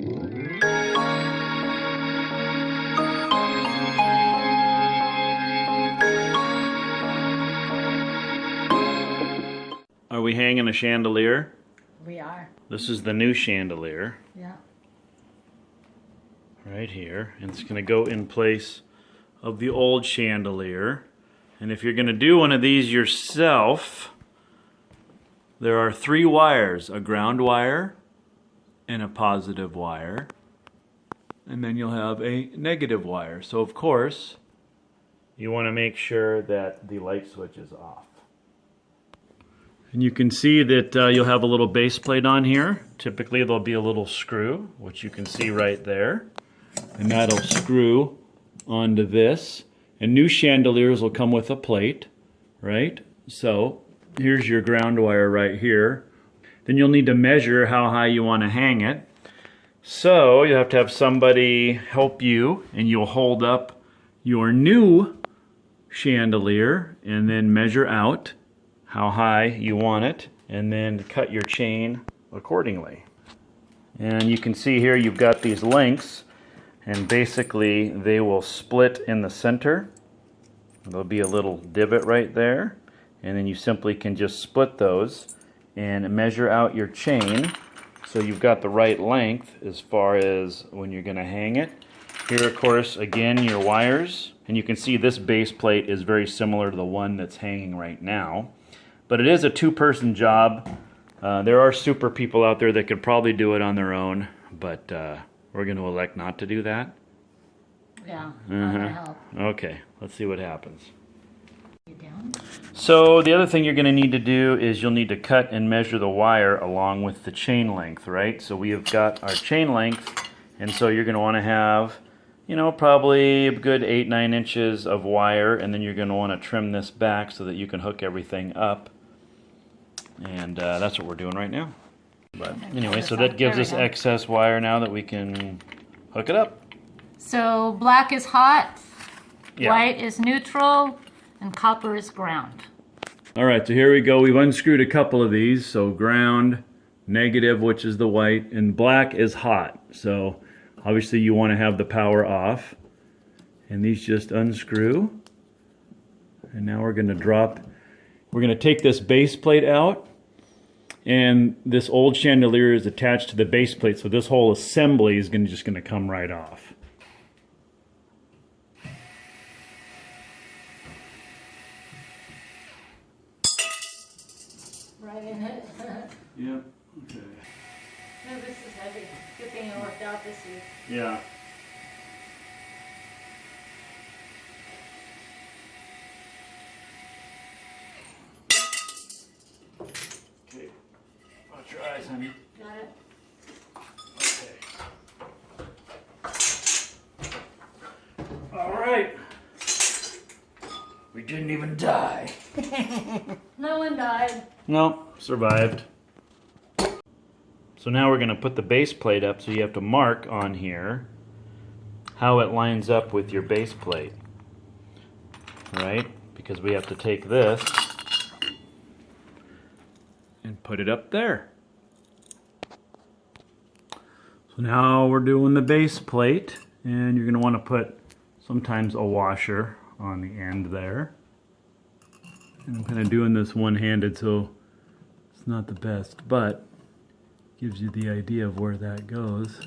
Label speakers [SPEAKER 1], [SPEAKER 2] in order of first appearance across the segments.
[SPEAKER 1] Are we hanging a chandelier?
[SPEAKER 2] We are.
[SPEAKER 1] This is the new chandelier.
[SPEAKER 2] Yeah.
[SPEAKER 1] Right here. And it's going to go in place of the old chandelier. And if you're going to do one of these yourself, there are 3 wires, a ground wire and a positive wire. And then you'll have a negative wire. So of course, you want to make sure that the light switch is off. And you can see that you'll have a little base plate on here. Typically there'll be a little screw, which you can see right there. And that'll screw onto this. And new chandeliers will come with a plate, right? So here's your ground wire right here. Then you'll need to measure how high you want to hang it. So you have to have somebody help you, and you'll hold up your new chandelier and then measure out how high you want it, and then cut your chain accordingly. And you can see here you've got these links, and basically they will split in the center. There'll be a little divot right there, and then you simply can just split those and measure out your chain so you've got the right length as far as when you're going to hang it. Here, of course, again, your wires, and you can see this base plate is very similar to the one that's hanging right now. But it is a 2-person job. There are super people out there that could probably do it on their own, but we're going to elect not to do that.
[SPEAKER 2] Yeah, I'm gonna help.
[SPEAKER 1] Okay, let's see what happens.
[SPEAKER 2] You down?
[SPEAKER 1] So the other thing you're going to need to do is you'll need to cut and measure the wire along with the chain length, right? So we have got our chain length, and so you're going to want to have, you know, probably a good 8-9 inches of wire, and then you're going to want to trim this back so that you can hook everything up. And that's what we're doing right now. But anyway, so that gives us excess wire now that we can hook it up.
[SPEAKER 2] So black is hot,
[SPEAKER 1] Yeah.
[SPEAKER 2] white is neutral, and copper is ground.
[SPEAKER 1] All right, so here we go. We've unscrewed a couple of these. So ground, negative, which is the white, and black is hot. So obviously you want to have the power off. And these just unscrew. And now we're going to take this base plate out. And this old chandelier is attached to the base plate, so this whole assembly is just going to come right off.
[SPEAKER 2] Right in it.
[SPEAKER 1] Yeah, okay.
[SPEAKER 2] No, this is heavy. Good thing it worked out this week.
[SPEAKER 1] Yeah. Okay. Watch your eyes, honey.
[SPEAKER 2] Got it?
[SPEAKER 1] Okay. All right. We didn't even die.
[SPEAKER 2] No one died.
[SPEAKER 1] No, survived. So now we're going to put the base plate up, so you have to mark on here how it lines up with your base plate. Right? Because we have to take this and put it up there. So now we're doing the base plate, and you're going to want to put sometimes a washer on the end there. And I'm kind of doing this one-handed, so it's not the best, but gives you the idea of where that goes.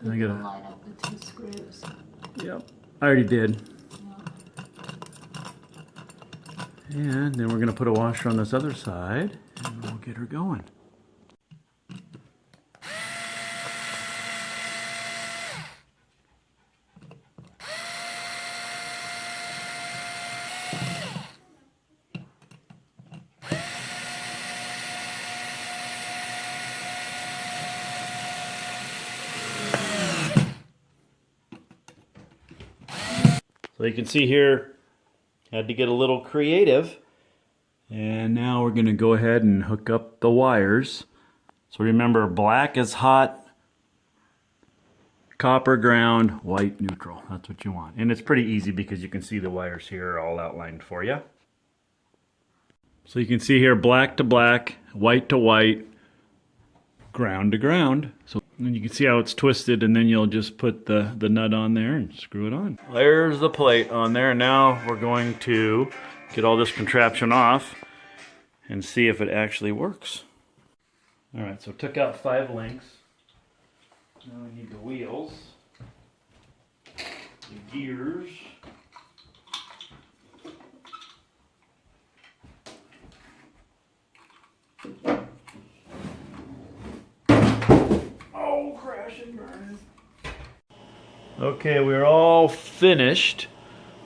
[SPEAKER 1] And I gotta
[SPEAKER 2] line up the 2 screws.
[SPEAKER 1] Yep, I already did. And then we're going to put a washer on this other side, and we'll get her going. So you can see here, had to get a little creative. And now we're going to go ahead and hook up the wires. So remember, black is hot, copper ground, white neutral. That's what you want. And it's pretty easy because you can see the wires here all outlined for you. So you can see here black to black, white to white, ground to ground. So then you can see how it's twisted, and then you'll just put the nut on there and screw it on. There's the plate on there. Now we're going to get all this contraption off and see if it actually works. All right, so took out 5 links. Now we need the wheels, the gears, oh, crash and burn. Okay, we're all finished.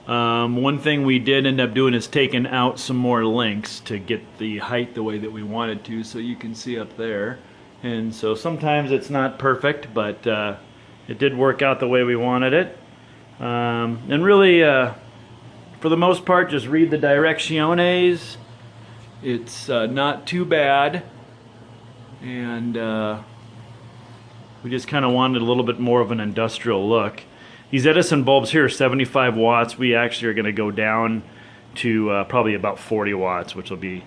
[SPEAKER 1] One thing we did end up doing is taking out some more links to get the height the way that we wanted to, so you can see up there. And so sometimes it's not perfect, but it did work out the way we wanted it. And really, for the most part, just read the directiones. It's not too bad. And we just kind of wanted a little bit more of an industrial look. These Edison bulbs here are 75 watts. We actually are going to go down to probably about 40 watts, which will be a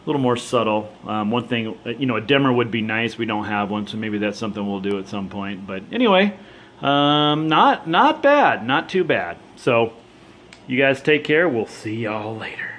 [SPEAKER 1] little more subtle. One thing, you know, a dimmer would be nice. We don't have one, so maybe that's something we'll do at some point. But anyway, not bad, not too bad. So you guys take care. We'll see y'all later.